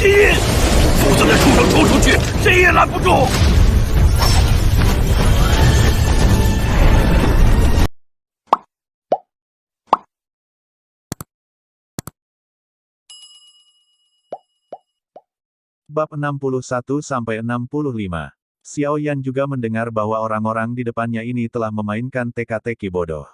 否则那畜生冲出去，谁也拦不住。Bab 61-65. Xiao Yan juga mendengar bahwa orang-orang di depannya ini telah memainkan teka-teki bodoh.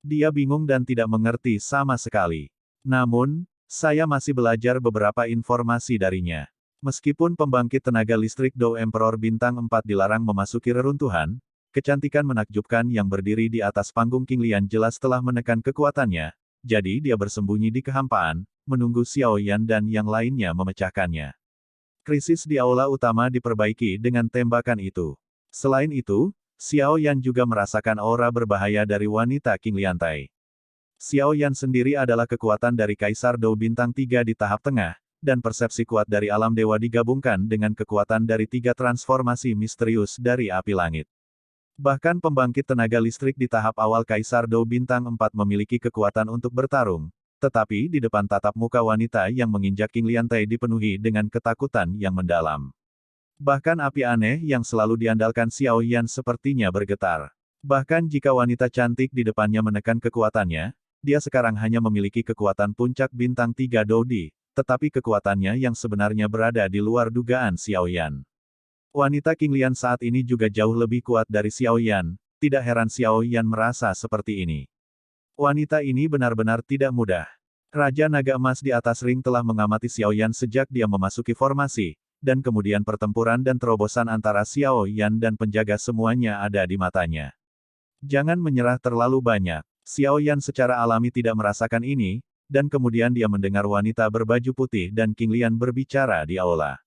Dia bingung dan tidak mengerti sama sekali. Namun, saya masih belajar beberapa informasi darinya. Meskipun pembangkit tenaga listrik Dou Emperor Bintang 4 dilarang memasuki reruntuhan, kecantikan menakjubkan yang berdiri di atas panggung King Lian jelas telah menekan kekuatannya, jadi dia bersembunyi di kehampaan, menunggu Xiao Yan dan yang lainnya memecahkannya. Krisis di aula utama diperbaiki dengan tembakan itu. Selain itu, Xiao Yan juga merasakan aura berbahaya dari wanita King Liantai. Xiao Yan sendiri adalah kekuatan dari Kaisar Dou Bintang 3 di tahap tengah, dan persepsi kuat dari alam dewa digabungkan dengan kekuatan dari 3 transformasi misterius dari api langit. Bahkan pembangkit tenaga listrik di tahap awal Kaisar Dou Bintang 4 memiliki kekuatan untuk bertarung, tetapi di depan tatap muka wanita yang menginjak King Liantai dipenuhi dengan ketakutan yang mendalam. Bahkan api aneh yang selalu diandalkan Xiao Yan sepertinya bergetar. Bahkan jika wanita cantik di depannya menekan kekuatannya, dia sekarang hanya memiliki kekuatan puncak bintang 3 Doudi, tetapi kekuatannya yang sebenarnya berada di luar dugaan Xiao Yan. Wanita King Lian saat ini juga jauh lebih kuat dari Xiao Yan, tidak heran Xiao Yan merasa seperti ini. Wanita ini benar-benar tidak mudah. Raja Naga Emas di atas ring telah mengamati Xiao Yan sejak dia memasuki formasi, dan kemudian pertempuran dan terobosan antara Xiao Yan dan penjaga semuanya ada di matanya. Jangan menyerah terlalu banyak. Xiao Yan secara alami tidak merasakan ini, dan kemudian dia mendengar wanita berbaju putih dan King Lian berbicara di aula.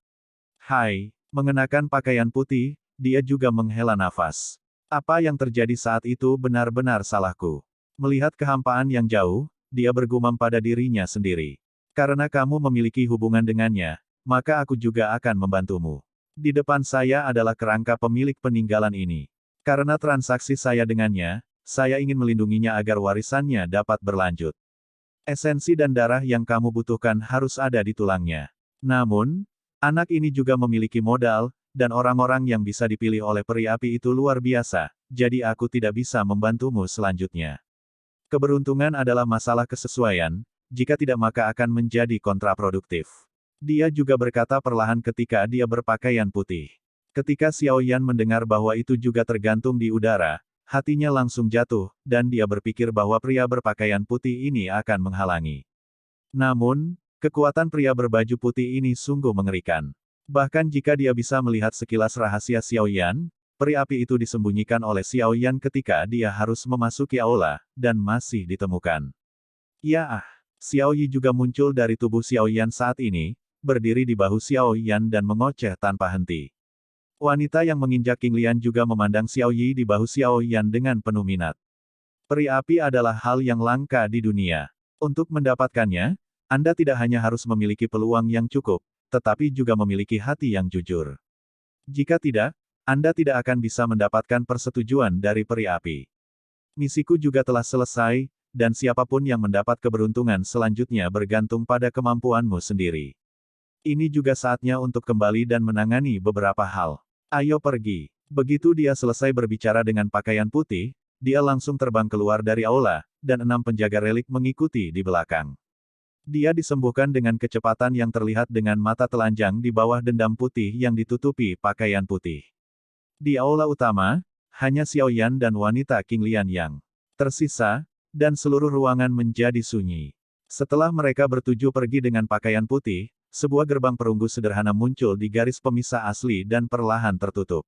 Hai, mengenakan pakaian putih, dia juga menghela nafas. Apa yang terjadi saat itu benar-benar salahku. Melihat kehampaan yang jauh, dia bergumam pada dirinya sendiri. Karena kamu memiliki hubungan dengannya, maka aku juga akan membantumu. Di depan saya adalah kerangka pemilik peninggalan ini. Karena transaksi saya dengannya, saya ingin melindunginya agar warisannya dapat berlanjut. Esensi dan darah yang kamu butuhkan harus ada di tulangnya. Namun, anak ini juga memiliki modal, dan orang-orang yang bisa dipilih oleh peri api itu luar biasa, jadi aku tidak bisa membantumu selanjutnya. Keberuntungan adalah masalah kesesuaian, jika tidak maka akan menjadi kontraproduktif. Dia juga berkata perlahan ketika dia berpakaian putih. Ketika Xiao Yan mendengar bahwa itu juga tergantung di udara, hatinya langsung jatuh, dan dia berpikir bahwa pria berpakaian putih ini akan menghalangi. Namun, kekuatan pria berbaju putih ini sungguh mengerikan. Bahkan jika dia bisa melihat sekilas rahasia Xiao Yan, peri api itu disembunyikan oleh Xiao Yan ketika dia harus memasuki aula, dan masih ditemukan. Ya Xiao Yi juga muncul dari tubuh Xiao Yan saat ini, berdiri di bahu Xiao Yan dan mengoceh tanpa henti. Wanita yang menginjak King Lian juga memandang Xiao Yi di bahu Xiao Yan dengan penuh minat. Peri api adalah hal yang langka di dunia. Untuk mendapatkannya, Anda tidak hanya harus memiliki peluang yang cukup, tetapi juga memiliki hati yang jujur. Jika tidak, Anda tidak akan bisa mendapatkan persetujuan dari peri api. Misiku juga telah selesai, dan siapapun yang mendapat keberuntungan selanjutnya bergantung pada kemampuanmu sendiri. Ini juga saatnya untuk kembali dan menangani beberapa hal. Ayo pergi. Begitu dia selesai berbicara dengan pakaian putih, dia langsung terbang keluar dari aula, dan 6 penjaga relik mengikuti di belakang. Dia disembuhkan dengan kecepatan yang terlihat dengan mata telanjang di bawah dendam putih yang ditutupi pakaian putih. Di aula utama, hanya Xiao Yan dan wanita King Lian yang tersisa, dan seluruh ruangan menjadi sunyi. Setelah mereka bertuju pergi dengan pakaian putih, sebuah gerbang perunggu sederhana muncul di garis pemisah asli dan perlahan tertutup.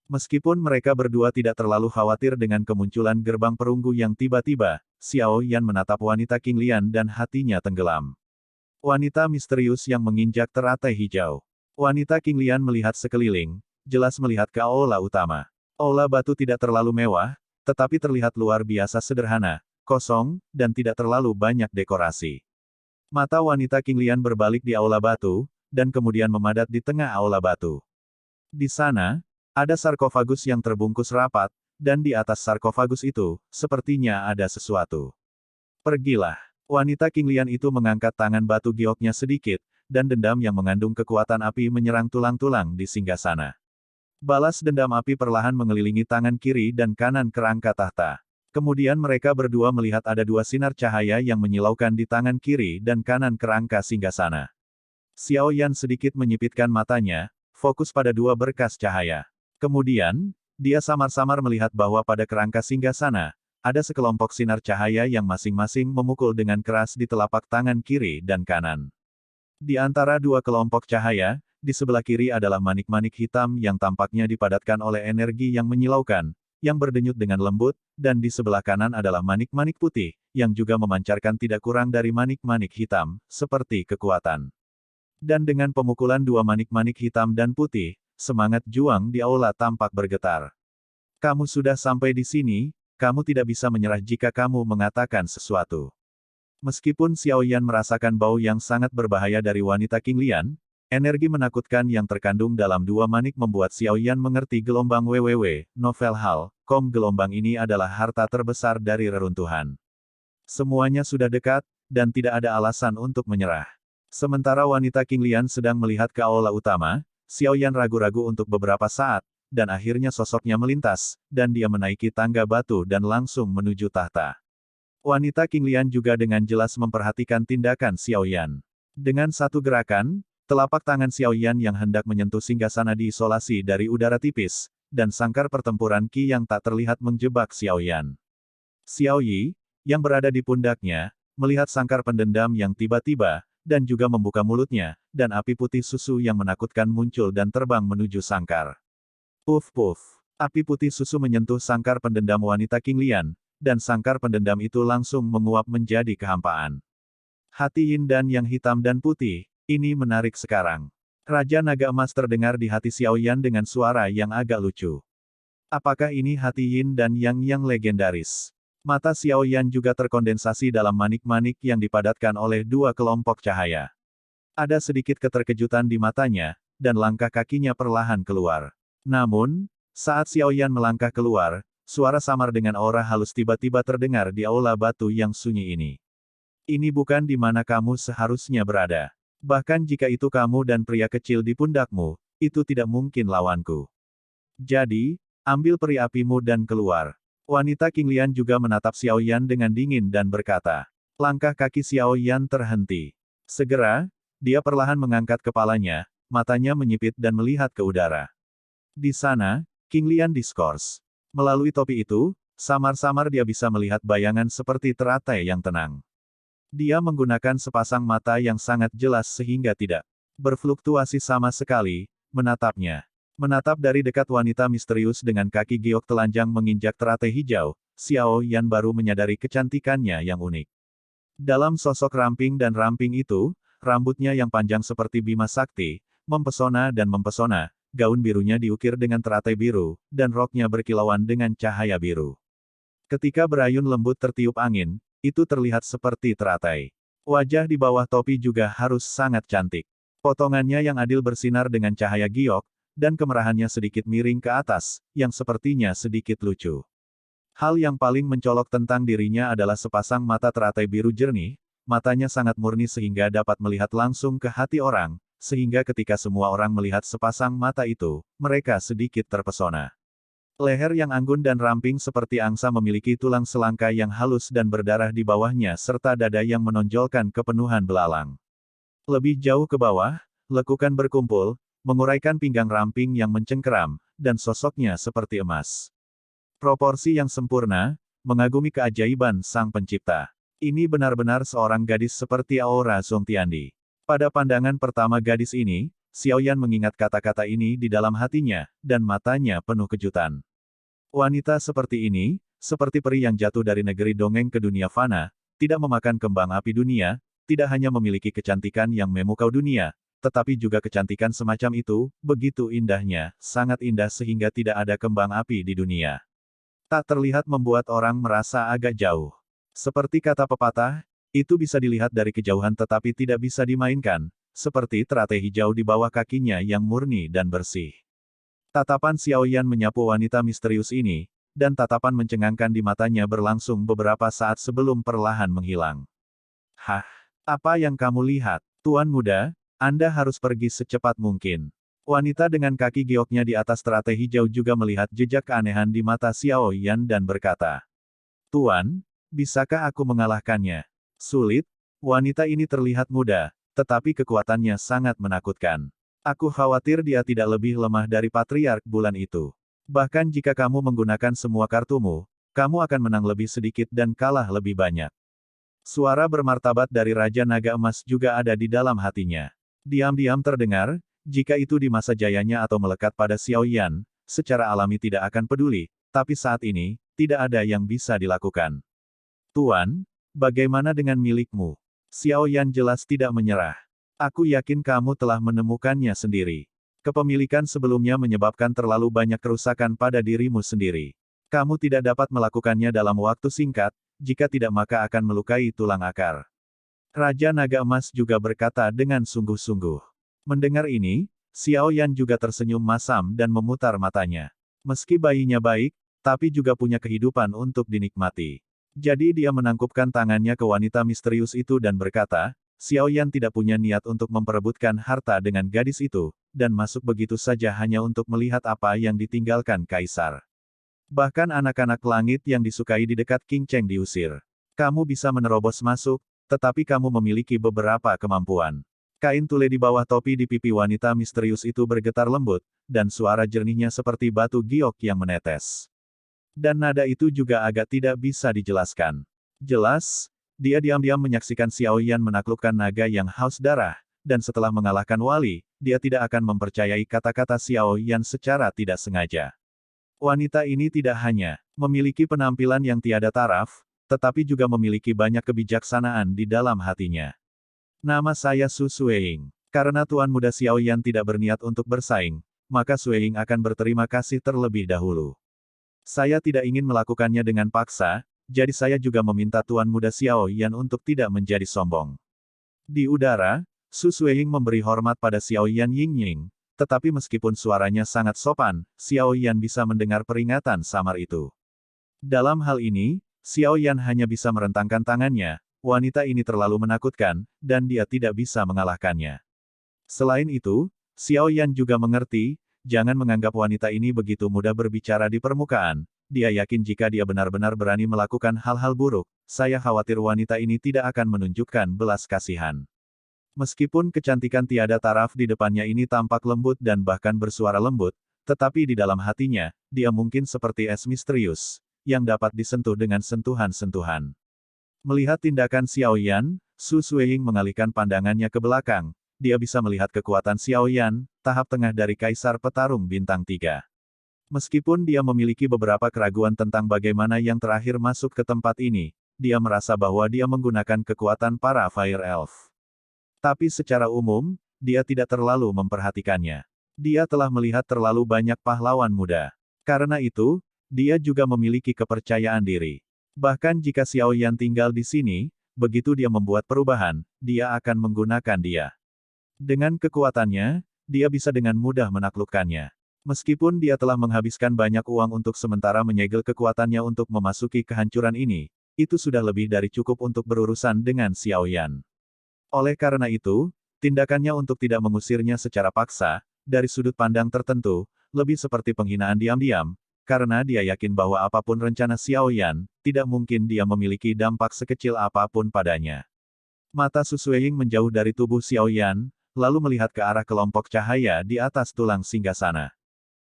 Meskipun mereka berdua tidak terlalu khawatir dengan kemunculan gerbang perunggu yang tiba-tiba, Xiao Yan menatap wanita King Lian dan hatinya tenggelam. Wanita misterius yang menginjak teratai hijau. Wanita King Lian melihat sekeliling, jelas melihat ke aula utama. Aula batu tidak terlalu mewah, tetapi terlihat luar biasa sederhana, kosong, dan tidak terlalu banyak dekorasi. Mata wanita King Lian berbalik di aula batu, dan kemudian memadat di tengah aula batu. Di sana, ada sarkofagus yang terbungkus rapat, dan di atas sarkofagus itu, sepertinya ada sesuatu. Pergilah. Wanita King Lian itu mengangkat tangan batu gioknya sedikit, dan dendam yang mengandung kekuatan api menyerang tulang-tulang di singgasana. Balas dendam api perlahan mengelilingi tangan kiri dan kanan kerangka tahta. Kemudian mereka berdua melihat ada dua sinar cahaya yang menyilaukan di tangan kiri dan kanan kerangka singgasana. Xiao Yan sedikit menyipitkan matanya, fokus pada dua berkas cahaya. Kemudian, dia samar-samar melihat bahwa pada kerangka singgasana, ada sekelompok sinar cahaya yang masing-masing memukul dengan keras di telapak tangan kiri dan kanan. Di antara dua kelompok cahaya, di sebelah kiri adalah manik-manik hitam yang tampaknya dipadatkan oleh energi yang menyilaukan, yang berdenyut dengan lembut, dan di sebelah kanan adalah manik-manik putih, yang juga memancarkan tidak kurang dari manik-manik hitam, seperti kekuatan. Dan dengan pemukulan dua manik-manik hitam dan putih, semangat juang di aula tampak bergetar. Kamu sudah sampai di sini, kamu tidak bisa menyerah jika kamu mengatakan sesuatu. Meskipun Xiao Yan merasakan bau yang sangat berbahaya dari wanita King Lian, energi menakutkan yang terkandung dalam dua manik membuat Xiao Yan mengerti gelombang WWW, novel hal, gelombang ini adalah harta terbesar dari reruntuhan. Semuanya sudah dekat, dan tidak ada alasan untuk menyerah. Sementara wanita King Lian sedang melihat ke aula utama, Xiao Yan ragu-ragu untuk beberapa saat, dan akhirnya sosoknya melintas, dan dia menaiki tangga batu dan langsung menuju tahta. Wanita King Lian juga dengan jelas memperhatikan tindakan Xiao Yan. Dengan satu gerakan, telapak tangan Xiao Yan yang hendak menyentuh singgasana diisolasi dari udara tipis, dan sangkar pertempuran Qi yang tak terlihat menjebak Xiao Yan. Xiao Yi, yang berada di pundaknya, melihat sangkar pendendam yang tiba-tiba, dan juga membuka mulutnya, dan api putih susu yang menakutkan muncul dan terbang menuju sangkar. Puf-puf. Api putih susu menyentuh sangkar pendendam wanita King Lian, dan sangkar pendendam itu langsung menguap menjadi kehampaan. Hati Yin dan yang hitam dan putih, ini menarik sekarang. Raja Naga Emas terdengar di hati Xiao Yan dengan suara yang agak lucu. Apakah ini hati Yin dan yang legendaris? Mata Xiao Yan juga terkondensasi dalam manik-manik yang dipadatkan oleh dua kelompok cahaya. Ada sedikit keterkejutan di matanya, dan langkah kakinya perlahan keluar. Namun, saat Xiao Yan melangkah keluar, suara samar dengan aura halus tiba-tiba terdengar di aula batu yang sunyi ini. Ini bukan di mana kamu seharusnya berada. Bahkan jika itu kamu dan pria kecil di pundakmu, itu tidak mungkin lawanku. Jadi, ambil peri apimu dan keluar. Wanita King Lian juga menatap Xiao Yan dengan dingin dan berkata. Langkah kaki Xiao Yan terhenti. Segera, dia perlahan mengangkat kepalanya, matanya menyipit dan melihat ke udara. Di sana, King Lian diskors. Melalui topi itu, samar-samar dia bisa melihat bayangan seperti teratai yang tenang. Dia menggunakan sepasang mata yang sangat jelas sehingga tidak berfluktuasi sama sekali, menatapnya. Menatap dari dekat wanita misterius dengan kaki giok telanjang menginjak teratai hijau, Xiao Yan baru menyadari kecantikannya yang unik. Dalam sosok ramping dan ramping itu, rambutnya yang panjang seperti Bima Sakti, mempesona dan mempesona. Gaun birunya diukir dengan teratai biru, dan roknya berkilauan dengan cahaya biru. Ketika berayun lembut tertiup angin, itu terlihat seperti teratai. Wajah di bawah topi juga harus sangat cantik. Potongannya yang adil bersinar dengan cahaya giok, dan kemerahannya sedikit miring ke atas, yang sepertinya sedikit lucu. Hal yang paling mencolok tentang dirinya adalah sepasang mata teratai biru jernih, matanya sangat murni sehingga dapat melihat langsung ke hati orang, sehingga ketika semua orang melihat sepasang mata itu, mereka sedikit terpesona. Leher yang anggun dan ramping seperti angsa memiliki tulang selangka yang halus dan berdarah di bawahnya serta dada yang menonjolkan kepenuhan belalang. Lebih jauh ke bawah, lekukan berkumpul, menguraikan pinggang ramping yang mencengkeram, dan sosoknya seperti emas. Proporsi yang sempurna, mengagumi keajaiban Sang Pencipta. Ini benar-benar seorang gadis seperti Aura Zongtiandi. Pada pandangan pertama gadis ini, Xiao Yan mengingat kata-kata ini di dalam hatinya, dan matanya penuh kejutan. Wanita seperti ini, seperti peri yang jatuh dari negeri dongeng ke dunia fana, tidak memakan kembang api dunia, tidak hanya memiliki kecantikan yang memukau dunia, tetapi juga kecantikan semacam itu, begitu indahnya, sangat indah sehingga tidak ada kembang api di dunia. Tak terlihat membuat orang merasa agak jauh. Seperti kata pepatah, itu bisa dilihat dari kejauhan tetapi tidak bisa dimainkan, seperti teratai hijau di bawah kakinya yang murni dan bersih. Tatapan Xiao Yan menyapu wanita misterius ini, dan tatapan mencengangkan di matanya berlangsung beberapa saat sebelum perlahan menghilang. Hah? Apa yang kamu lihat, Tuan Muda? Anda harus pergi secepat mungkin. Wanita dengan kaki gioknya di atas teratai hijau juga melihat jejak keanehan di mata Xiao Yan dan berkata, Tuan, bisakah aku mengalahkannya? Sulit, wanita ini terlihat muda, tetapi kekuatannya sangat menakutkan. Aku khawatir dia tidak lebih lemah dari Patriark Bulan itu. Bahkan jika kamu menggunakan semua kartumu, kamu akan menang lebih sedikit dan kalah lebih banyak. Suara bermartabat dari Raja Naga Emas juga ada di dalam hatinya. Diam-diam terdengar, jika itu di masa jayanya atau melekat pada Xiao Yan, secara alami tidak akan peduli, tapi saat ini, tidak ada yang bisa dilakukan. Tuan, bagaimana dengan milikmu? Xiao Yan jelas tidak menyerah. Aku yakin kamu telah menemukannya sendiri. Kepemilikan sebelumnya menyebabkan terlalu banyak kerusakan pada dirimu sendiri. Kamu tidak dapat melakukannya dalam waktu singkat, jika tidak maka akan melukai tulang akar. Raja Naga Emas juga berkata dengan sungguh-sungguh. Mendengar ini, Xiao Yan juga tersenyum masam dan memutar matanya. Meski bayinya baik, tapi juga punya kehidupan untuk dinikmati. Jadi dia menangkupkan tangannya ke wanita misterius itu dan berkata, Xiao Yan tidak punya niat untuk memperebutkan harta dengan gadis itu, dan masuk begitu saja hanya untuk melihat apa yang ditinggalkan Kaisar. Bahkan anak-anak langit yang disukai di dekat King Cheng diusir. Kamu bisa menerobos masuk, tetapi kamu memiliki beberapa kemampuan. Kain tule di bawah topi di pipi wanita misterius itu bergetar lembut, dan suara jernihnya seperti batu giok yang menetes. Dan nada itu juga agak tidak bisa dijelaskan. Jelas, dia diam-diam menyaksikan Xiao Yan menaklukkan naga yang haus darah, dan setelah mengalahkan wali, dia tidak akan mempercayai kata-kata Xiao Yan secara tidak sengaja. Wanita ini tidak hanya memiliki penampilan yang tiada taraf, tetapi juga memiliki banyak kebijaksanaan di dalam hatinya. Nama saya Su Sueying. Karena Tuan Muda Xiao Yan tidak berniat untuk bersaing, maka Sueying akan berterima kasih terlebih dahulu. Saya tidak ingin melakukannya dengan paksa, jadi saya juga meminta Tuan Muda Xiao Yan untuk tidak menjadi sombong. Di udara, Su Sueying memberi hormat pada Xiao Yan Yingying, tetapi meskipun suaranya sangat sopan, Xiao Yan bisa mendengar peringatan samar itu. Dalam hal ini, Xiao Yan hanya bisa merentangkan tangannya, wanita ini terlalu menakutkan, dan dia tidak bisa mengalahkannya. Selain itu, Xiao Yan juga mengerti, jangan menganggap wanita ini begitu mudah berbicara di permukaan, dia yakin jika dia benar-benar berani melakukan hal-hal buruk, saya khawatir wanita ini tidak akan menunjukkan belas kasihan. Meskipun kecantikan tiada taraf di depannya ini tampak lembut dan bahkan bersuara lembut, tetapi di dalam hatinya, dia mungkin seperti es misterius, yang dapat disentuh dengan sentuhan-sentuhan. Melihat tindakan Xiao Yan, Su Sueying mengalihkan pandangannya ke belakang, dia bisa melihat kekuatan Xiao Yan, tahap tengah dari Kaisar Petarung Bintang 3. Meskipun dia memiliki beberapa keraguan tentang bagaimana yang terakhir masuk ke tempat ini, dia merasa bahwa dia menggunakan kekuatan para Fire Elf. Tapi secara umum, dia tidak terlalu memperhatikannya. Dia telah melihat terlalu banyak pahlawan muda. Karena itu, dia juga memiliki kepercayaan diri. Bahkan jika Xiao Yan tinggal di sini, begitu dia membuat perubahan, dia akan menggunakan dia. Dengan kekuatannya, dia bisa dengan mudah menaklukkannya. Meskipun dia telah menghabiskan banyak uang untuk sementara menyegel kekuatannya untuk memasuki kehancuran ini, itu sudah lebih dari cukup untuk berurusan dengan Xiao Yan. Oleh karena itu, tindakannya untuk tidak mengusirnya secara paksa, dari sudut pandang tertentu, lebih seperti penghinaan diam-diam, karena dia yakin bahwa apapun rencana Xiao Yan, tidak mungkin dia memiliki dampak sekecil apapun padanya. Mata Su Sueying menjauh dari tubuh Xiao Yan, lalu melihat ke arah kelompok cahaya di atas tulang singgasana.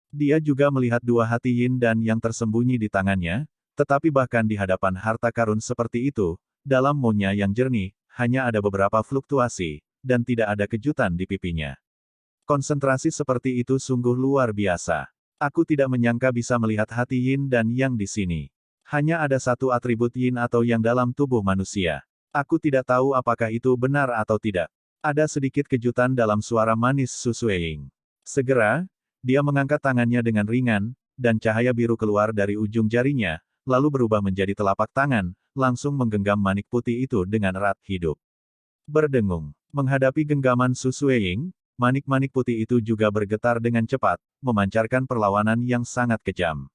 Dia juga melihat dua hati yin dan yang tersembunyi di tangannya, tetapi bahkan di hadapan harta karun seperti itu, dalam moodnya yang jernih, hanya ada beberapa fluktuasi, dan tidak ada kejutan di pipinya. Konsentrasi seperti itu sungguh luar biasa. Aku tidak menyangka bisa melihat hati yin dan yang di sini. Hanya ada satu atribut yin atau yang dalam tubuh manusia. Aku tidak tahu apakah itu benar atau tidak. Ada sedikit kejutan dalam suara manis Su Sueying. Segera, dia mengangkat tangannya dengan ringan, dan cahaya biru keluar dari ujung jarinya, lalu berubah menjadi telapak tangan, langsung menggenggam manik putih itu dengan erat hidup. Berdengung. Menghadapi genggaman Su Sueying, manik-manik putih itu juga bergetar dengan cepat, memancarkan perlawanan yang sangat kejam.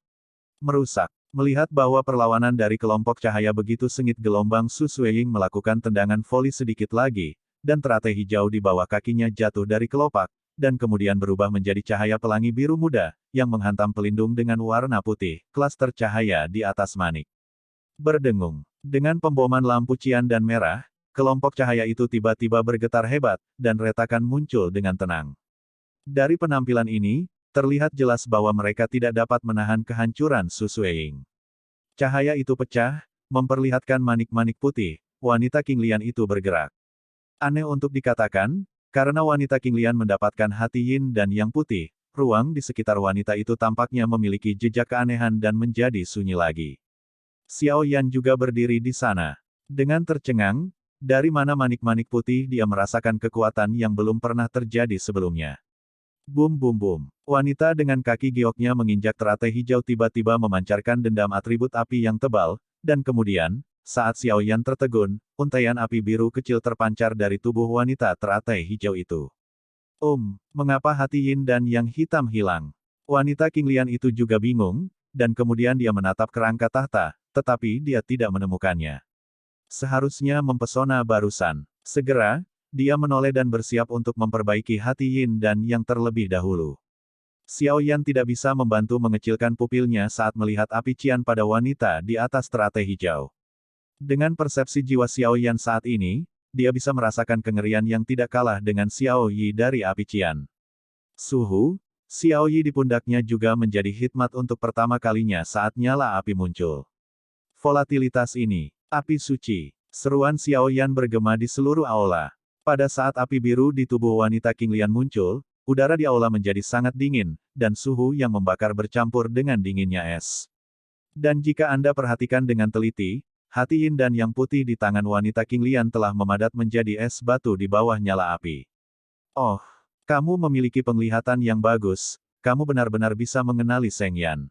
Merusak. Melihat bahwa perlawanan dari kelompok cahaya begitu sengit gelombang Su Sueying melakukan tendangan voli sedikit lagi, dan teratai hijau di bawah kakinya jatuh dari kelopak, dan kemudian berubah menjadi cahaya pelangi biru muda, yang menghantam pelindung dengan warna putih, klaster cahaya di atas manik. Berdengung. Dengan pemboman lampu cian dan merah, kelompok cahaya itu tiba-tiba bergetar hebat, dan retakan muncul dengan tenang. Dari penampilan ini, terlihat jelas bahwa mereka tidak dapat menahan kehancuran Su Sueying. Cahaya itu pecah, memperlihatkan manik-manik putih, wanita King Lian itu bergerak. Aneh untuk dikatakan, karena wanita King Lian mendapatkan hati yin dan yang putih, ruang di sekitar wanita itu tampaknya memiliki jejak keanehan dan menjadi sunyi lagi. Xiao Yan juga berdiri di sana. Dengan tercengang, dari mana manik-manik putih dia merasakan kekuatan yang belum pernah terjadi sebelumnya. Bum bum bum. Wanita dengan kaki gioknya menginjak teratai hijau tiba-tiba memancarkan dendam atribut api yang tebal, dan kemudian, saat Xiao Yan tertegun, untaian api biru kecil terpancar dari tubuh wanita teratai hijau itu. Mengapa hati yin dan yang hitam hilang? Wanita King Lian itu juga bingung, dan kemudian dia menatap kerangka tahta, tetapi dia tidak menemukannya. Seharusnya mempesona barusan. Segera, dia menoleh dan bersiap untuk memperbaiki hati yin dan yang terlebih dahulu. Xiao Yan tidak bisa membantu mengecilkan pupilnya saat melihat api cian pada wanita di atas teratai hijau. Dengan persepsi jiwa Xiao Yan saat ini, dia bisa merasakan kengerian yang tidak kalah dengan Xiao Yi dari api cian. Suhu, Xiao Yi di pundaknya juga menjadi hikmat untuk pertama kalinya saat nyala api muncul. Volatilitas ini, api suci. Seruan Xiao Yan bergema di seluruh aula. Pada saat api biru di tubuh wanita King Lian muncul, udara di aula menjadi sangat dingin, dan suhu yang membakar bercampur dengan dinginnya es. Dan jika Anda perhatikan dengan teliti, hati yin dan yang putih di tangan wanita King Lian telah memadat menjadi es batu di bawah nyala api. Oh, kamu memiliki penglihatan yang bagus, kamu benar-benar bisa mengenali Seng Yan.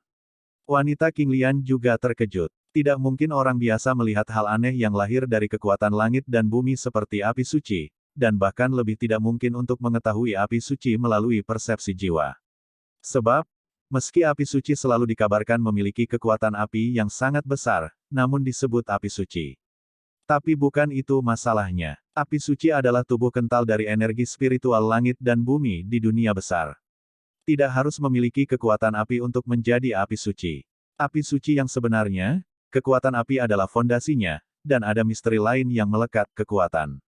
Wanita King Lian juga terkejut. Tidak mungkin orang biasa melihat hal aneh yang lahir dari kekuatan langit dan bumi seperti api suci, dan bahkan lebih tidak mungkin untuk mengetahui api suci melalui persepsi jiwa. Sebab, meski api suci selalu dikabarkan memiliki kekuatan api yang sangat besar, namun disebut api suci. Tapi bukan itu masalahnya. Api suci adalah tubuh kental dari energi spiritual langit dan bumi di dunia besar. Tidak harus memiliki kekuatan api untuk menjadi api suci. Api suci yang sebenarnya, kekuatan api adalah fondasinya, dan ada misteri lain yang melekat kekuatan.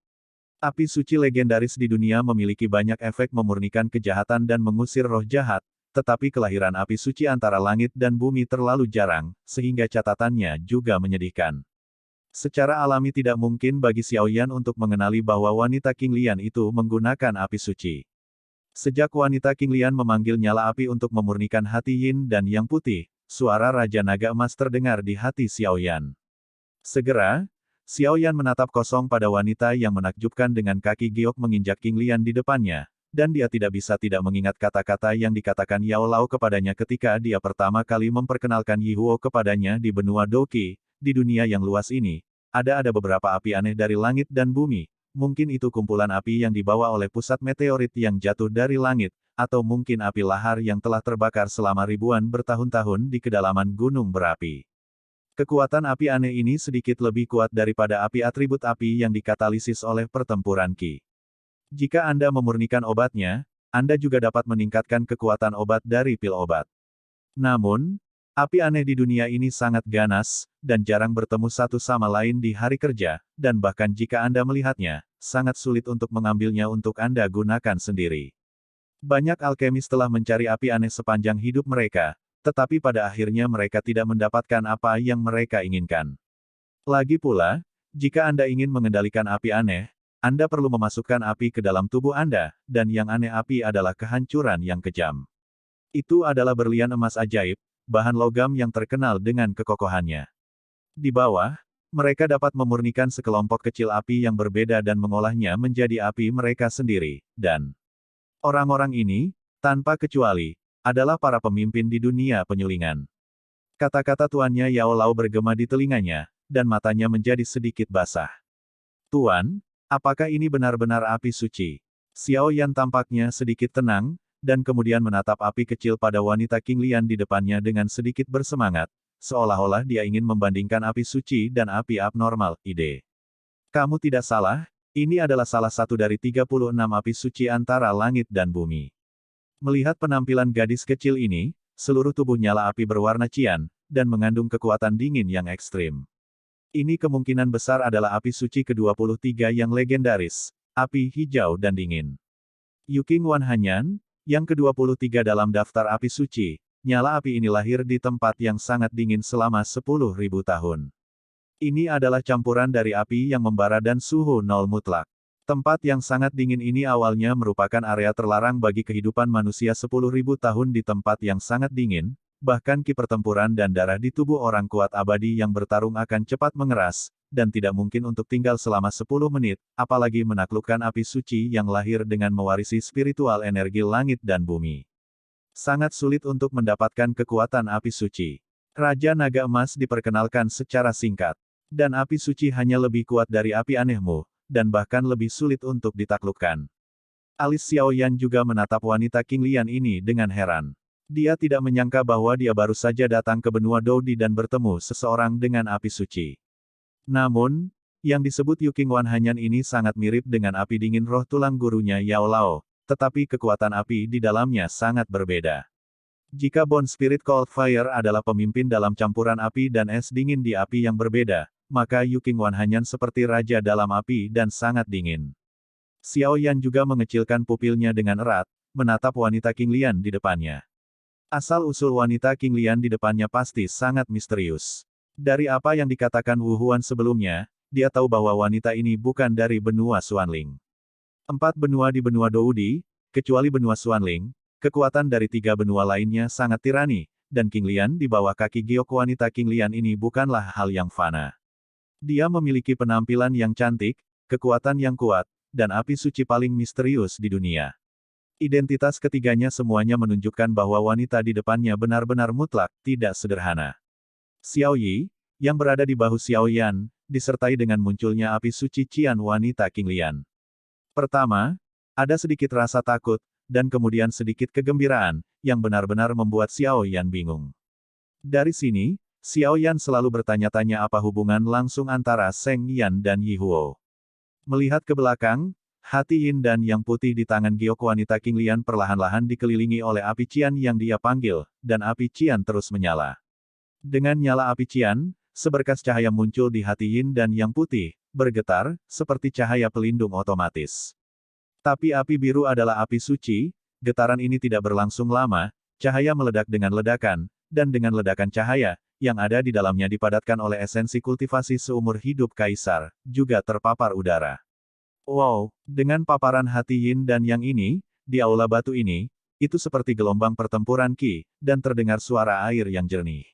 Api suci legendaris di dunia memiliki banyak efek memurnikan kejahatan dan mengusir roh jahat, tetapi kelahiran api suci antara langit dan bumi terlalu jarang, sehingga catatannya juga menyedihkan. Secara alami tidak mungkin bagi Xiao Yan untuk mengenali bahwa wanita King Lian itu menggunakan api suci. Sejak wanita King Lian memanggil nyala api untuk memurnikan hati yin dan yang putih, suara Raja Naga Emas terdengar di hati Xiao Yan. Segera, Xiao Yan menatap kosong pada wanita yang menakjubkan dengan kaki giok menginjak King Lian di depannya, dan dia tidak bisa tidak mengingat kata-kata yang dikatakan Yao Lao kepadanya ketika dia pertama kali memperkenalkan Yi Huo kepadanya di benua Doqi. Di dunia yang luas ini, ada beberapa api aneh dari langit dan bumi, mungkin itu kumpulan api yang dibawa oleh pusat meteorit yang jatuh dari langit, atau mungkin api lahar yang telah terbakar selama ribuan bertahun-tahun di kedalaman gunung berapi. Kekuatan api aneh ini sedikit lebih kuat daripada api atribut api yang dikatalisis oleh pertempuran Qi. Jika Anda memurnikan obatnya, Anda juga dapat meningkatkan kekuatan obat dari pil obat. Namun, api aneh di dunia ini sangat ganas, dan jarang bertemu satu sama lain di hari kerja, dan bahkan jika Anda melihatnya, sangat sulit untuk mengambilnya untuk Anda gunakan sendiri. Banyak alkemis telah mencari api aneh sepanjang hidup mereka, tetapi pada akhirnya mereka tidak mendapatkan apa yang mereka inginkan. Lagi pula, jika Anda ingin mengendalikan api aneh, Anda perlu memasukkan api ke dalam tubuh Anda, dan yang aneh api adalah kehancuran yang kejam. Itu adalah berlian emas ajaib, bahan logam yang terkenal dengan kekokohannya. Di bawah, mereka dapat memurnikan sekelompok kecil api yang berbeda dan mengolahnya menjadi api mereka sendiri, dan orang-orang ini, tanpa kecuali, adalah para pemimpin di dunia penyulingan. Kata-kata tuannya Yao Lao bergema di telinganya, dan matanya menjadi sedikit basah. Tuan, apakah ini benar-benar api suci? Xiao Yan tampaknya sedikit tenang, dan kemudian menatap api kecil pada wanita King Lian di depannya dengan sedikit bersemangat, seolah-olah dia ingin membandingkan api suci dan api abnormal, ide. Kamu tidak salah, Ini adalah salah satu dari 36 api suci antara langit dan bumi. Melihat penampilan gadis kecil ini, seluruh tubuh nyala api berwarna cian, dan mengandung kekuatan dingin yang ekstrim. Ini kemungkinan besar adalah api suci ke-23 yang legendaris, api hijau dan dingin. Yuking Wan Hanyan, yang ke-23 dalam daftar api suci, nyala api ini lahir di tempat yang sangat dingin selama 10.000 tahun. Ini adalah campuran dari api yang membara dan suhu nol mutlak. Tempat yang sangat dingin ini awalnya merupakan area terlarang bagi kehidupan manusia 10.000 tahun di tempat yang sangat dingin, bahkan ki pertempuran dan darah di tubuh orang kuat abadi yang bertarung akan cepat mengeras, dan tidak mungkin untuk tinggal selama 10 menit, apalagi menaklukkan api suci yang lahir dengan mewarisi spiritual energi langit dan bumi. Sangat sulit untuk mendapatkan kekuatan api suci. Raja Naga Emas diperkenalkan secara singkat. Dan api suci hanya lebih kuat dari api anehmu, dan bahkan lebih sulit untuk ditaklukkan. Alis Xiaoyan juga menatap wanita King Lian ini dengan heran. Dia tidak menyangka bahwa dia baru saja datang ke benua Doudi dan bertemu seseorang dengan api suci. Namun, yang disebut Yuking Wan Hanyan ini sangat mirip dengan api dingin roh tulang gurunya Yao Lao, tetapi kekuatan api di dalamnya sangat berbeda. Jika Bone Spirit Cold Fire adalah pemimpin dalam campuran api dan es dingin di api yang berbeda, maka Yuking Wan Hanyan seperti raja dalam api dan sangat dingin. Xiao Yan juga mengecilkan pupilnya dengan erat, menatap wanita King Lian di depannya. Asal-usul wanita King Lian di depannya pasti sangat misterius. Dari apa yang dikatakan Wu Huan sebelumnya, dia tahu bahwa wanita ini bukan dari benua Xuanling. 4 benua di benua Doudi, kecuali benua Xuanling, kekuatan dari 3 benua lainnya sangat tirani, dan King Lian di bawah kaki giok wanita King Lian ini bukanlah hal yang fana. Dia memiliki penampilan yang cantik, kekuatan yang kuat, dan api suci paling misterius di dunia. Identitas ketiganya semuanya menunjukkan bahwa wanita di depannya benar-benar mutlak, tidak sederhana. Xiao Yi, yang berada di bahu Xiao Yan, disertai dengan munculnya api suci cian wanita King Lian. Pertama, ada sedikit rasa takut, dan kemudian sedikit kegembiraan, yang benar-benar membuat Xiao Yan bingung. Dari sini, Xiao Yan selalu bertanya-tanya apa hubungan langsung antara Seng Yan dan Yi Huo. Melihat ke belakang, hati Yin dan yang putih di tangan giok wanita King Lian perlahan-lahan dikelilingi oleh api cian yang dia panggil, dan api cian terus menyala. Dengan nyala api cian, seberkas cahaya muncul di hati Yin dan yang putih, bergetar, seperti cahaya pelindung otomatis. Tapi api biru adalah api suci, getaran ini tidak berlangsung lama, cahaya meledak dengan ledakan, dan dengan ledakan cahaya, yang ada di dalamnya dipadatkan oleh esensi kultivasi seumur hidup Kaisar, juga terpapar udara. Wow, dengan paparan hati Yin dan yang ini, di aula batu ini, itu seperti gelombang pertempuran Qi, dan terdengar suara air yang jernih.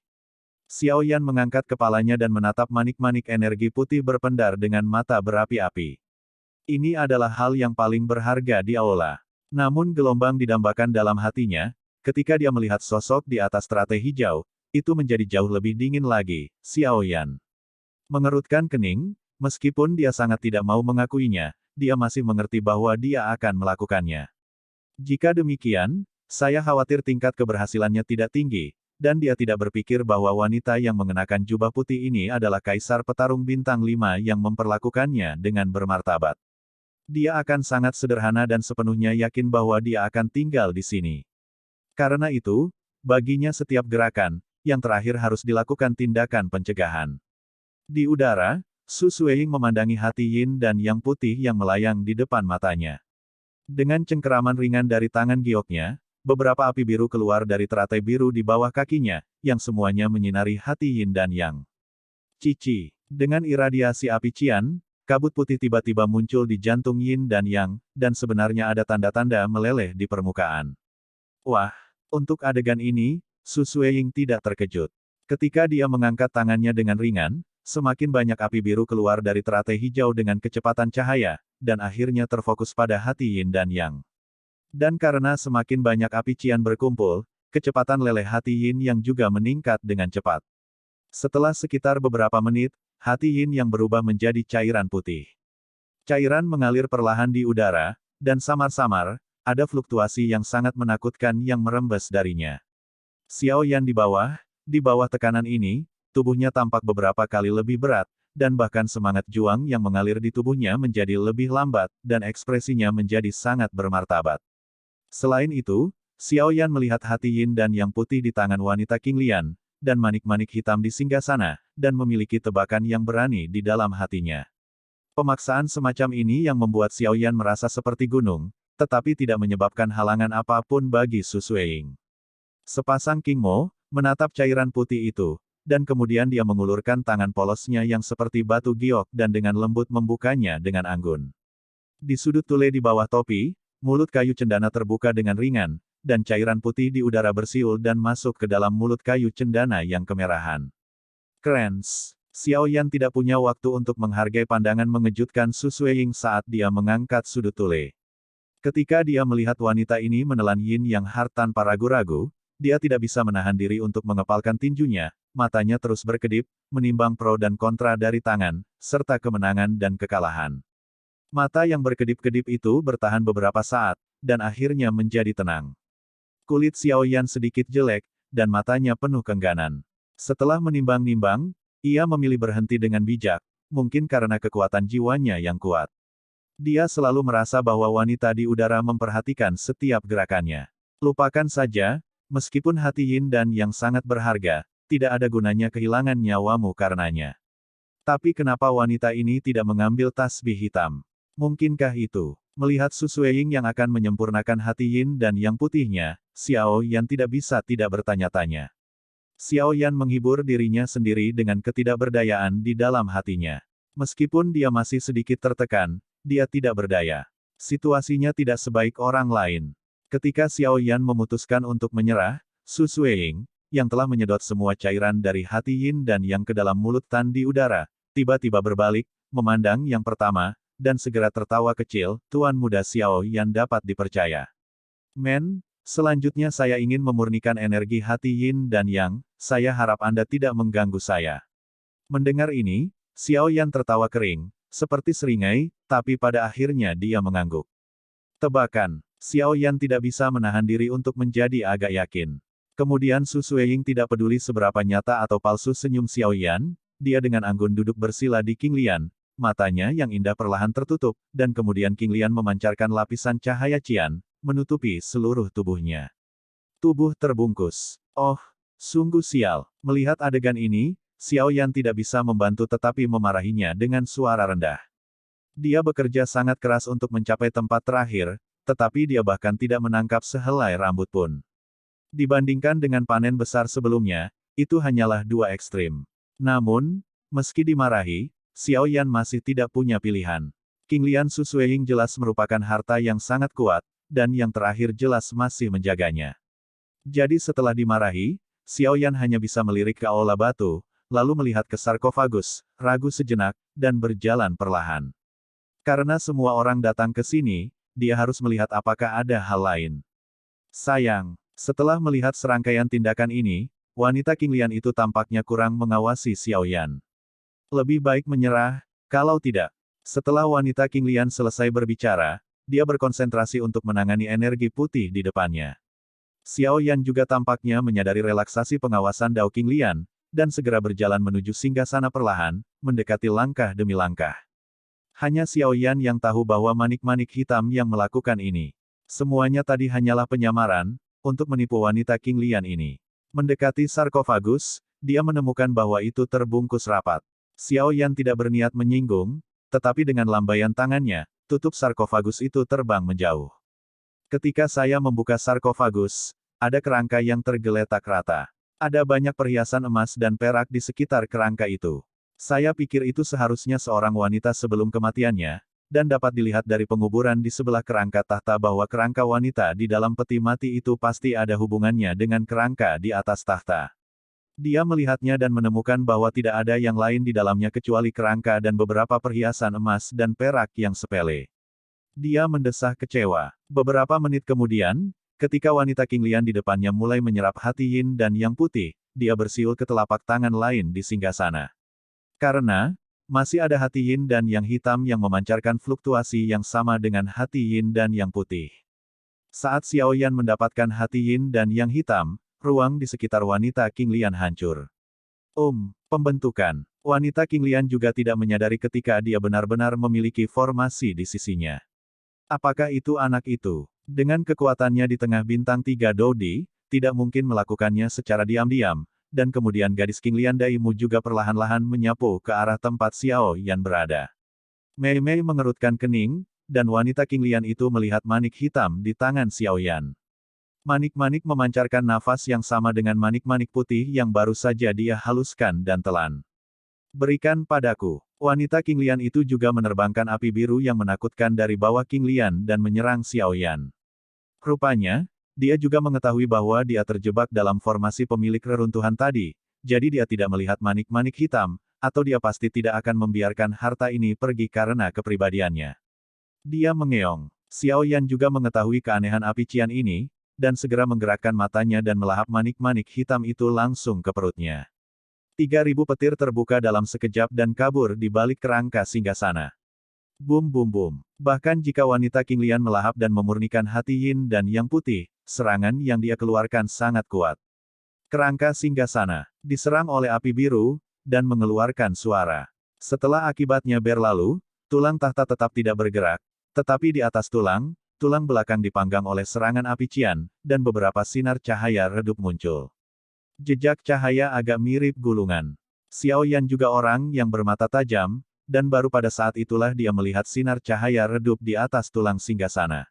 Xiao Yan mengangkat kepalanya dan menatap manik-manik energi putih berpendar dengan mata berapi-api. Ini adalah hal yang paling berharga di aula. Namun gelombang didambakan dalam hatinya, ketika dia melihat sosok di atas teratai hijau, itu menjadi jauh lebih dingin lagi, Xiao Yan. Mengerutkan kening, meskipun dia sangat tidak mau mengakuinya, dia masih mengerti bahwa dia akan melakukannya. Jika demikian, saya khawatir tingkat keberhasilannya tidak tinggi, dan dia tidak berpikir bahwa wanita yang mengenakan jubah putih ini adalah Kaisar Petarung Bintang 5 yang memperlakukannya dengan bermartabat. Dia akan sangat sederhana dan sepenuhnya yakin bahwa dia akan tinggal di sini. Karena itu, baginya setiap gerakan, yang terakhir harus dilakukan tindakan pencegahan. Di udara, Su Sueying memandangi hati Yin dan yang putih yang melayang di depan matanya. Dengan cengkeraman ringan dari tangan gioknya, beberapa api biru keluar dari teratai biru di bawah kakinya, yang semuanya menyinari hati Yin dan Yang. Cici, dengan iradiasi api cian, kabut putih tiba-tiba muncul di jantung Yin dan Yang, dan sebenarnya ada tanda-tanda meleleh di permukaan. Wah, untuk adegan ini, Su Sueying tidak terkejut. Ketika dia mengangkat tangannya dengan ringan, semakin banyak api biru keluar dari teratai hijau dengan kecepatan cahaya, dan akhirnya terfokus pada hati Yin dan Yang. Dan karena semakin banyak api cian berkumpul, kecepatan leleh hati Yin Yang juga meningkat dengan cepat. Setelah sekitar beberapa menit, hati Yin Yang berubah menjadi cairan putih. Cairan mengalir perlahan di udara, dan samar-samar, ada fluktuasi yang sangat menakutkan yang merembes darinya. Xiao Yan di bawah tekanan ini, tubuhnya tampak beberapa kali lebih berat, dan bahkan semangat juang yang mengalir di tubuhnya menjadi lebih lambat, dan ekspresinya menjadi sangat bermartabat. Selain itu, Xiao Yan melihat hati yin dan yang putih di tangan wanita King Lian, dan manik-manik hitam di singgasana, dan memiliki tebakan yang berani di dalam hatinya. Pemaksaan semacam ini yang membuat Xiao Yan merasa seperti gunung, tetapi tidak menyebabkan halangan apapun bagi Su Sueying. Sepasang King Mo menatap cairan putih itu, dan kemudian dia mengulurkan tangan polosnya yang seperti batu giok dan dengan lembut membukanya dengan anggun. Di sudut tule di bawah topi, mulut kayu cendana terbuka dengan ringan, dan cairan putih di udara bersiul dan masuk ke dalam mulut kayu cendana yang kemerahan. Krans. Xiao Yan tidak punya waktu untuk menghargai pandangan mengejutkan Su Sueying saat dia mengangkat sudut tule. Ketika dia melihat wanita ini menelan yin yang hard tanpa ragu-ragu, dia tidak bisa menahan diri untuk mengepalkan tinjunya, matanya terus berkedip, menimbang pro dan kontra dari tangan, serta kemenangan dan kekalahan. Mata yang berkedip-kedip itu bertahan beberapa saat, dan akhirnya menjadi tenang. Kulit Xiao Yan sedikit jelek, dan matanya penuh kengganan. Setelah menimbang-nimbang, ia memilih berhenti dengan bijak, mungkin karena kekuatan jiwanya yang kuat. Dia selalu merasa bahwa wanita di udara memperhatikan setiap gerakannya. Lupakan saja, meskipun hati yin dan yang sangat berharga, tidak ada gunanya kehilangan nyawamu karenanya. Tapi kenapa wanita ini tidak mengambil tasbih hitam? Mungkinkah itu? Melihat Su Sueying yang akan menyempurnakan hati yin dan yang putihnya, Xiao Yan tidak bisa tidak bertanya-tanya. Xiao Yan menghibur dirinya sendiri dengan ketidakberdayaan di dalam hatinya. Meskipun dia masih sedikit tertekan, dia tidak berdaya. Situasinya tidak sebaik orang lain. Ketika Xiao Yan memutuskan untuk menyerah, Su Sueying, yang telah menyedot semua cairan dari hati yin dan yang ke dalam mulut Tan di udara, tiba-tiba berbalik, memandang yang pertama, dan segera tertawa kecil, Tuan Muda Xiao Yan dapat dipercaya. Men, selanjutnya saya ingin memurnikan energi hati yin dan yang, saya harap Anda tidak mengganggu saya. Mendengar ini, Xiao Yan tertawa kering, seperti seringai, tapi pada akhirnya dia mengangguk. Tebakan. Xiao Yan tidak bisa menahan diri untuk menjadi agak yakin. Kemudian Su Sueying tidak peduli seberapa nyata atau palsu senyum Xiao Yan, dia dengan anggun duduk bersila di King Lian, matanya yang indah perlahan tertutup, dan kemudian King Lian memancarkan lapisan cahaya cian, menutupi seluruh tubuhnya. Tubuh terbungkus. Oh, sungguh sial. Melihat adegan ini, Xiao Yan tidak bisa membantu tetapi memarahinya dengan suara rendah. Dia bekerja sangat keras untuk mencapai tempat terakhir, tetapi dia bahkan tidak menangkap sehelai rambut pun. Dibandingkan dengan panen besar sebelumnya, itu hanyalah dua ekstrim. Namun, meski dimarahi, Xiao Yan masih tidak punya pilihan. King Lian Su Sueying jelas merupakan harta yang sangat kuat, dan yang terakhir jelas masih menjaganya. Jadi setelah dimarahi, Xiao Yan hanya bisa melirik ke aula batu, lalu melihat ke sarkofagus, ragu sejenak, dan berjalan perlahan. Karena semua orang datang ke sini, dia harus melihat apakah ada hal lain. Sayang, setelah melihat serangkaian tindakan ini, wanita King Lian itu tampaknya kurang mengawasi Xiao Yan. Lebih baik menyerah, kalau tidak. Setelah wanita King Lian selesai berbicara, dia berkonsentrasi untuk menangani energi putih di depannya. Xiao Yan juga tampaknya menyadari relaksasi pengawasan Dao King Lian, dan segera berjalan menuju singgasana perlahan, mendekati langkah demi langkah. Hanya Xiao Yan yang tahu bahwa manik-manik hitam yang melakukan ini. Semuanya tadi hanyalah penyamaran, untuk menipu wanita King Lian ini. Mendekati sarkofagus, dia menemukan bahwa itu terbungkus rapat. Xiao Yan tidak berniat menyinggung, tetapi dengan lambaian tangannya, tutup sarkofagus itu terbang menjauh. Ketika saya membuka sarkofagus, ada kerangka yang tergeletak rata. Ada banyak perhiasan emas dan perak di sekitar kerangka itu. Saya pikir itu seharusnya seorang wanita sebelum kematiannya, dan dapat dilihat dari penguburan di sebelah kerangka tahta bahwa kerangka wanita di dalam peti mati itu pasti ada hubungannya dengan kerangka di atas tahta. Dia melihatnya dan menemukan bahwa tidak ada yang lain di dalamnya kecuali kerangka dan beberapa perhiasan emas dan perak yang sepele. Dia mendesah kecewa. Beberapa menit kemudian, ketika wanita King Lian di depannya mulai menyerap hati yin dan yang putih, dia bersiul ke telapak tangan lain di singgasana. Karena, masih ada hati yin dan yang hitam yang memancarkan fluktuasi yang sama dengan hati yin dan yang putih. Saat Xiao Yan mendapatkan hati yin dan yang hitam, ruang di sekitar wanita King Lian hancur. Pembentukan. Wanita King Lian juga tidak menyadari ketika dia benar-benar memiliki formasi di sisinya. Apakah itu anak itu? Dengan kekuatannya di tengah bintang 3 Dodi, tidak mungkin melakukannya secara diam-diam, dan kemudian gadis King Lian Daimu juga perlahan-lahan menyapu ke arah tempat Xiao Yan berada. Mei Mei mengerutkan kening, dan wanita King Lian itu melihat manik hitam di tangan Xiao Yan. Manik-manik memancarkan nafas yang sama dengan manik-manik putih yang baru saja dia haluskan dan telan. Berikan padaku. Wanita King Lian itu juga menerbangkan api biru yang menakutkan dari bawah King Lian dan menyerang Xiao Yan. Rupanya, dia juga mengetahui bahwa dia terjebak dalam formasi pemilik reruntuhan tadi, jadi dia tidak melihat manik-manik hitam, atau dia pasti tidak akan membiarkan harta ini pergi karena kepribadiannya. Dia mengeong. Xiao Yan juga mengetahui keanehan api cian ini, dan segera menggerakkan matanya dan melahap manik-manik hitam itu langsung ke perutnya. 3.000 petir terbuka dalam sekejap dan kabur di balik kerangka singgasana. Bum bum bum. Bahkan jika wanita King Lian melahap dan memurnikan hati Yin dan Yang putih, serangan yang dia keluarkan sangat kuat. Kerangka singgasana diserang oleh api biru, dan mengeluarkan suara. Setelah akibatnya berlalu, tulang tahta tetap tidak bergerak, tetapi di atas tulang, tulang belakang dipanggang oleh serangan api cian, dan beberapa sinar cahaya redup muncul. Jejak cahaya agak mirip gulungan. Xiao Yan juga orang yang bermata tajam, dan baru pada saat itulah dia melihat sinar cahaya redup di atas tulang singgasana.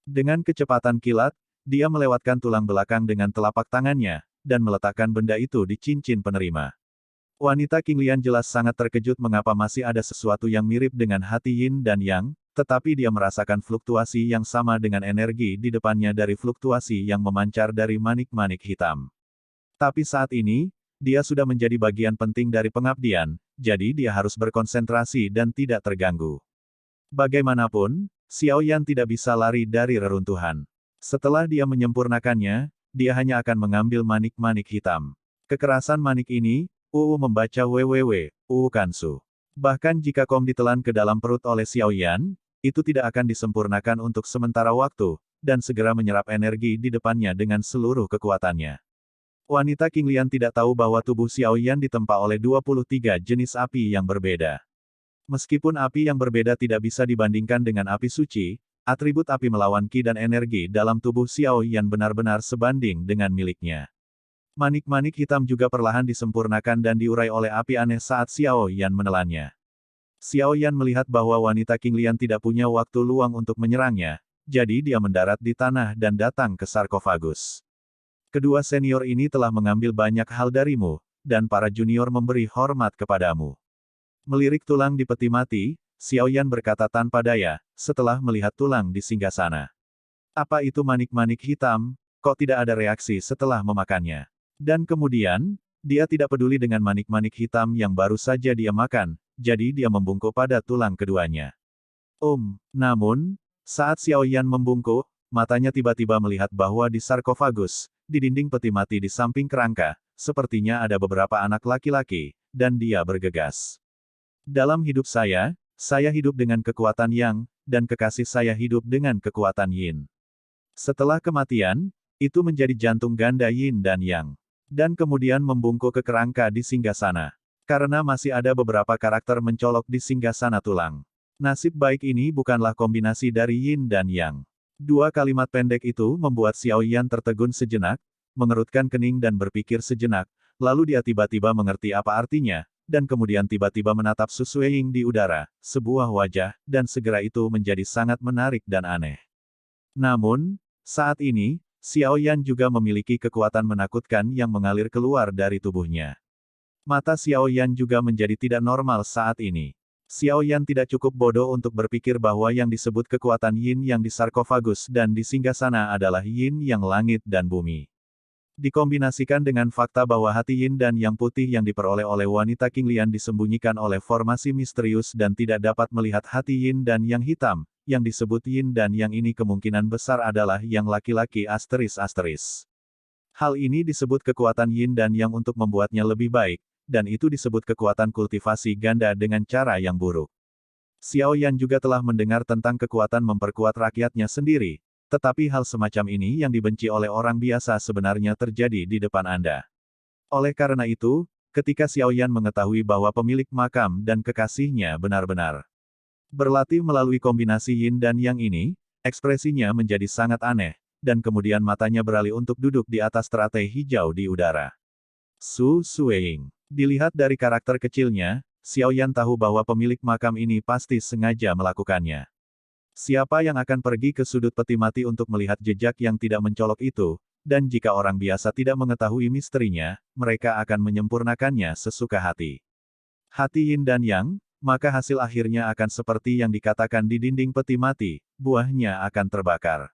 Dengan kecepatan kilat, dia melewatkan tulang belakang dengan telapak tangannya, dan meletakkan benda itu di cincin penerima. Wanita King Lian jelas sangat terkejut mengapa masih ada sesuatu yang mirip dengan hati Yin dan Yang, tetapi dia merasakan fluktuasi yang sama dengan energi di depannya dari fluktuasi yang memancar dari manik-manik hitam. Tapi saat ini, dia sudah menjadi bagian penting dari pengabdian, jadi dia harus berkonsentrasi dan tidak terganggu. Bagaimanapun, Xiao Yan tidak bisa lari dari reruntuhan. Setelah dia menyempurnakannya, dia hanya akan mengambil manik-manik hitam. Kekerasan manik ini, membaca www, Kansu. Bahkan jika Kom ditelan ke dalam perut oleh Xiao Yan, itu tidak akan disempurnakan untuk sementara waktu, dan segera menyerap energi di depannya dengan seluruh kekuatannya. Wanita King Lian tidak tahu bahwa tubuh Xiao Yan ditempa oleh 23 jenis api yang berbeda. Meskipun api yang berbeda tidak bisa dibandingkan dengan api suci, atribut api melawan ki dan energi dalam tubuh Xiao Yan benar-benar sebanding dengan miliknya. Manik-manik hitam juga perlahan disempurnakan dan diurai oleh api aneh saat Xiao Yan menelannya. Xiao Yan melihat bahwa wanita King Lian tidak punya waktu luang untuk menyerangnya, jadi dia mendarat di tanah dan datang ke sarkofagus. Kedua senior ini telah mengambil banyak hal darimu, dan para junior memberi hormat kepadamu. Melirik tulang di peti mati, Xiao Yan berkata tanpa daya, setelah melihat tulang di singgasana. Apa itu manik-manik hitam? Kok tidak ada reaksi setelah memakannya? Dan kemudian, dia tidak peduli dengan manik-manik hitam yang baru saja dia makan, jadi dia membungkuk pada tulang keduanya. Namun, saat Xiao Yan membungkuk, matanya tiba-tiba melihat bahwa di sarkofagus, di dinding peti mati di samping kerangka, sepertinya ada beberapa anak laki-laki, dan dia bergegas. Dalam hidup saya hidup dengan kekuatan Yang, dan kekasih saya hidup dengan kekuatan Yin. Setelah kematian, itu menjadi jantung ganda Yin dan Yang. Dan kemudian membungkuk ke kerangka di singgasana. Karena masih ada beberapa karakter mencolok di singgasana tulang. Nasib baik ini bukanlah kombinasi dari Yin dan Yang. Dua kalimat pendek itu membuat Xiao Yan tertegun sejenak, mengerutkan kening dan berpikir sejenak, lalu dia tiba-tiba mengerti apa artinya, dan kemudian tiba-tiba menatap Su Sueying di udara, sebuah wajah, dan segera itu menjadi sangat menarik dan aneh. Namun, saat ini, Xiao Yan juga memiliki kekuatan menakutkan yang mengalir keluar dari tubuhnya. Mata Xiao Yan juga menjadi tidak normal saat ini. Xiao Yan tidak cukup bodoh untuk berpikir bahwa yang disebut kekuatan Yin yang di sarkofagus dan di singgasana adalah Yin yang langit dan bumi. Dikombinasikan dengan fakta bahwa hati Yin dan Yang putih yang diperoleh oleh wanita King Lian disembunyikan oleh formasi misterius dan tidak dapat melihat hati Yin dan Yang hitam, yang disebut Yin dan Yang ini kemungkinan besar adalah yang laki-laki ***. Hal ini disebut kekuatan Yin dan Yang untuk membuatnya lebih baik, dan itu disebut kekuatan kultivasi ganda dengan cara yang buruk. Xiao Yan juga telah mendengar tentang kekuatan memperkuat rakyatnya sendiri, tetapi hal semacam ini yang dibenci oleh orang biasa sebenarnya terjadi di depan Anda. Oleh karena itu, ketika Xiaoyan mengetahui bahwa pemilik makam dan kekasihnya benar-benar berlatih melalui kombinasi yin dan yang ini, ekspresinya menjadi sangat aneh, dan kemudian matanya beralih untuk duduk di atas teratai hijau di udara. Su Sueying. Dilihat dari karakter kecilnya, Xiaoyan tahu bahwa pemilik makam ini pasti sengaja melakukannya. Siapa yang akan pergi ke sudut peti mati untuk melihat jejak yang tidak mencolok itu, dan jika orang biasa tidak mengetahui misterinya, mereka akan menyempurnakannya sesuka hati. Hati yin dan yang, maka hasil akhirnya akan seperti yang dikatakan di dinding peti mati, buahnya akan terbakar.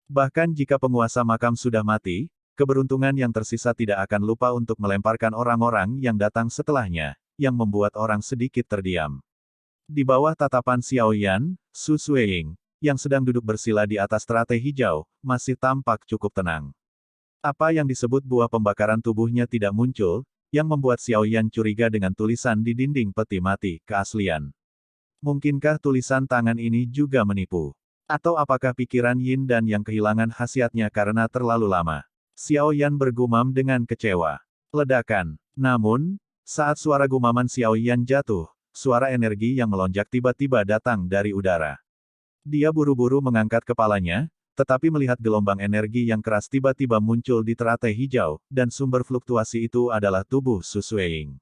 Bahkan jika penguasa makam sudah mati, keberuntungan yang tersisa tidak akan lupa untuk melemparkan orang-orang yang datang setelahnya, yang membuat orang sedikit terdiam. Di bawah tatapan Xiaoyan, Su Sueying, yang sedang duduk bersila di atas teratai hijau, masih tampak cukup tenang. Apa yang disebut buah pembakaran tubuhnya tidak muncul, yang membuat Xiaoyan curiga dengan tulisan di dinding peti mati, keaslian. Mungkinkah tulisan tangan ini juga menipu? Atau apakah pikiran Yin dan yang kehilangan khasiatnya karena terlalu lama? Xiaoyan bergumam dengan kecewa. Ledakan. Namun, saat suara gumaman Xiaoyan jatuh, suara energi yang melonjak tiba-tiba datang dari udara. Dia buru-buru mengangkat kepalanya, tetapi melihat gelombang energi yang keras tiba-tiba muncul di teratai hijau, dan sumber fluktuasi itu adalah tubuh Su Sueying.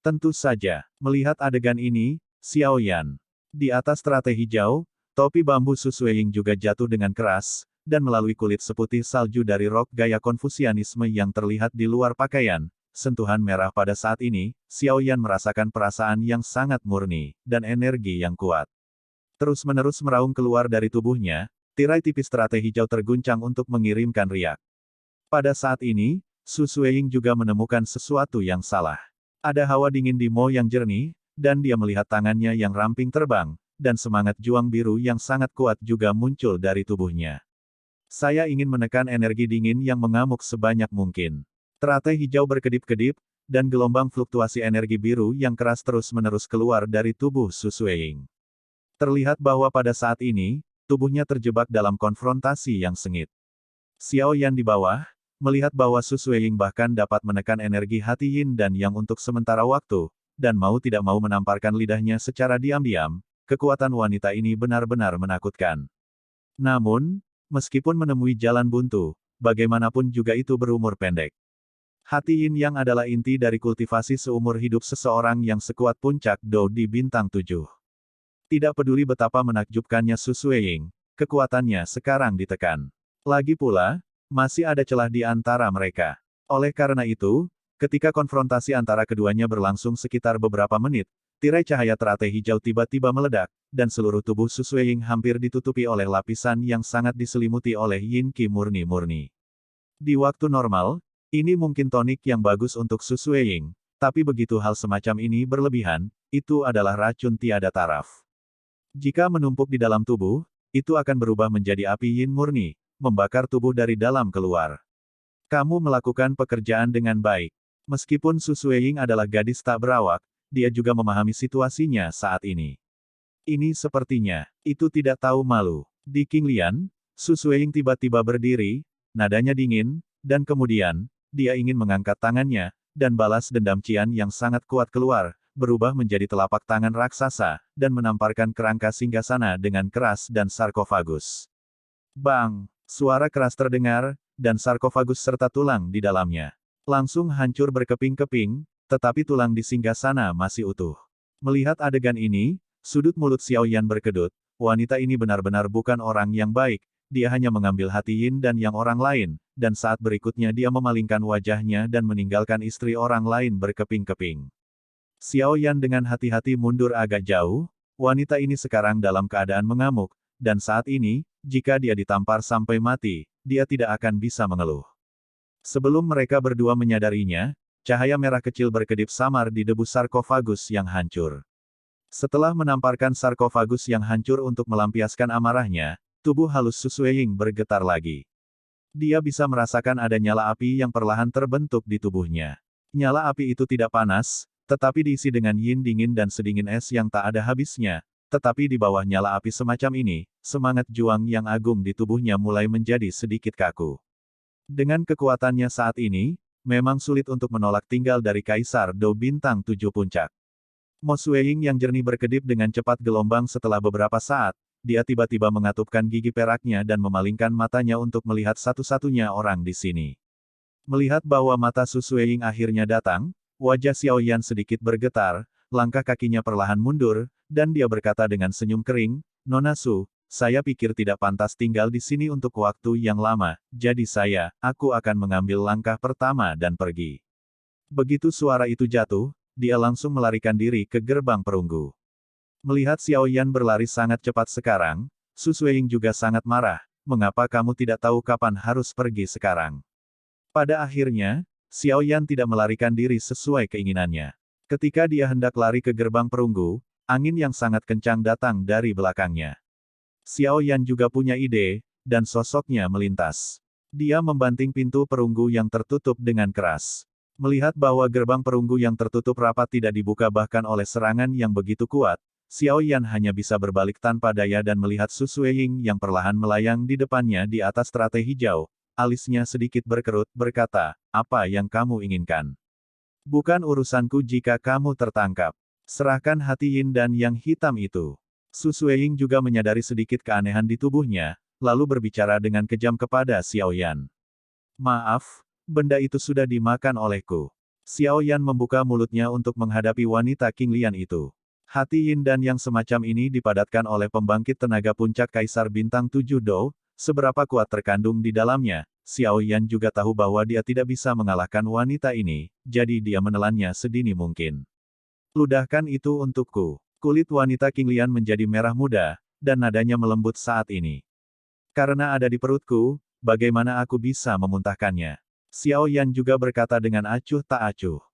Tentu saja, melihat adegan ini, Xiaoyan. Di atas teratai hijau, topi bambu Su Sueying juga jatuh dengan keras, dan melalui kulit seputih salju dari rok gaya Konfusianisme yang terlihat di luar pakaian, sentuhan merah pada saat ini, Xiaoyan merasakan perasaan yang sangat murni, dan energi yang kuat. Terus-menerus meraung keluar dari tubuhnya, tirai tipis teratai hijau terguncang untuk mengirimkan riak. Pada saat ini, Su Sueying juga menemukan sesuatu yang salah. Ada hawa dingin di Mo yang jernih, dan dia melihat tangannya yang ramping terbang, dan semangat juang biru yang sangat kuat juga muncul dari tubuhnya. Saya ingin menekan energi dingin yang mengamuk sebanyak mungkin. Teratai hijau berkedip-kedip, dan gelombang fluktuasi energi biru yang keras terus-menerus keluar dari tubuh Su Sueying. Terlihat bahwa pada saat ini, tubuhnya terjebak dalam konfrontasi yang sengit. Xiaoyan di bawah, melihat bahwa Su Sueying bahkan dapat menekan energi hati yin dan yang untuk sementara waktu, dan mau tidak mau menamparkan lidahnya secara diam-diam, kekuatan wanita ini benar-benar menakutkan. Namun, meskipun menemui jalan buntu, bagaimanapun juga itu berumur pendek. Hati yin yang adalah inti dari kultivasi seumur hidup seseorang yang sekuat puncak Do di bintang 7. Tidak peduli betapa menakjubkannya Su Sueying, kekuatannya sekarang ditekan. Lagi pula, masih ada celah di antara mereka. Oleh karena itu, ketika konfrontasi antara keduanya berlangsung sekitar beberapa menit, tirai cahaya teratai hijau tiba-tiba meledak, dan seluruh tubuh Su Sueying hampir ditutupi oleh lapisan yang sangat diselimuti oleh yin qi murni-murni. Di waktu normal, ini mungkin tonik yang bagus untuk Su Sueying, tapi begitu hal semacam ini berlebihan, itu adalah racun tiada taraf. Jika menumpuk di dalam tubuh, itu akan berubah menjadi api yin murni, membakar tubuh dari dalam keluar. Kamu melakukan pekerjaan dengan baik. Meskipun Su Sueying adalah gadis tak berawak, dia juga memahami situasinya saat ini. Ini sepertinya, itu tidak tahu malu. Di Qinglian, Su Sueying tiba-tiba berdiri, nadanya dingin, dan kemudian, dia ingin mengangkat tangannya, dan balas dendam Qian yang sangat kuat keluar, berubah menjadi telapak tangan raksasa, dan menamparkan kerangka singgasana dengan keras dan sarkofagus. Bang! Suara keras terdengar, dan sarkofagus serta tulang di dalamnya langsung hancur berkeping-keping, tetapi tulang di singgasana masih utuh. Melihat adegan ini, sudut mulut Xiaoyan berkedut, wanita ini benar-benar bukan orang yang baik, dia hanya mengambil hati yin dan yang orang lain, dan saat berikutnya dia memalingkan wajahnya dan meninggalkan istri orang lain berkeping-keping. Xiaoyan dengan hati-hati mundur agak jauh, wanita ini sekarang dalam keadaan mengamuk, dan saat ini, jika dia ditampar sampai mati, dia tidak akan bisa mengeluh. Sebelum mereka berdua menyadarinya, cahaya merah kecil berkedip samar di debu sarkofagus yang hancur. Setelah menamparkan sarkofagus yang hancur untuk melampiaskan amarahnya, tubuh halus Su Sueying bergetar lagi. Dia bisa merasakan ada nyala api yang perlahan terbentuk di tubuhnya. Nyala api itu tidak panas, tetapi diisi dengan yin dingin dan sedingin es yang tak ada habisnya, tetapi di bawah nyala api semacam ini, semangat juang yang agung di tubuhnya mulai menjadi sedikit kaku. Dengan kekuatannya saat ini, memang sulit untuk menolak tinggal dari Kaisar Do Bintang 7 Puncak. Mo Sueying yang jernih berkedip dengan cepat gelombang setelah beberapa saat, dia tiba-tiba mengatupkan gigi peraknya dan memalingkan matanya untuk melihat satu-satunya orang di sini. Melihat bahwa mata Su Sueying akhirnya datang, wajah Xiao Yan sedikit bergetar, langkah kakinya perlahan mundur, dan dia berkata dengan senyum kering, "Nona Su, saya pikir tidak pantas tinggal di sini untuk waktu yang lama, jadi aku akan mengambil langkah pertama dan pergi." Begitu suara itu jatuh, dia langsung melarikan diri ke gerbang perunggu. Melihat Xiao Yan berlari sangat cepat sekarang, Su Sueying juga sangat marah, "Mengapa kamu tidak tahu kapan harus pergi sekarang?" Pada akhirnya, Xiao Yan tidak melarikan diri sesuai keinginannya. Ketika dia hendak lari ke gerbang perunggu, angin yang sangat kencang datang dari belakangnya. Xiao Yan juga punya ide, dan sosoknya melintas. Dia membanting pintu perunggu yang tertutup dengan keras. Melihat bahwa gerbang perunggu yang tertutup rapat tidak dibuka bahkan oleh serangan yang begitu kuat, Xiao Yan hanya bisa berbalik tanpa daya dan melihat Su Sueying yang perlahan melayang di depannya di atas teratai hijau. Alisnya sedikit berkerut, berkata, "Apa yang kamu inginkan? Bukan urusanku jika kamu tertangkap. Serahkan hati Yin dan yang hitam itu." Su Sueying juga menyadari sedikit keanehan di tubuhnya, lalu berbicara dengan kejam kepada Xiao Yan. "Maaf, benda itu sudah dimakan olehku." Xiao Yan membuka mulutnya untuk menghadapi wanita King Lian itu. Hati Yin dan yang semacam ini dipadatkan oleh pembangkit tenaga puncak Kaisar Bintang 7 Do, seberapa kuat terkandung di dalamnya. Xiao Yan juga tahu bahwa dia tidak bisa mengalahkan wanita ini, jadi dia menelannya sedini mungkin. "Ludahkan itu untukku." Kulit wanita King Lian menjadi merah muda, dan nadanya melembut saat ini. "Karena ada di perutku, bagaimana aku bisa memuntahkannya?" Xiao Yan juga berkata dengan acuh tak acuh.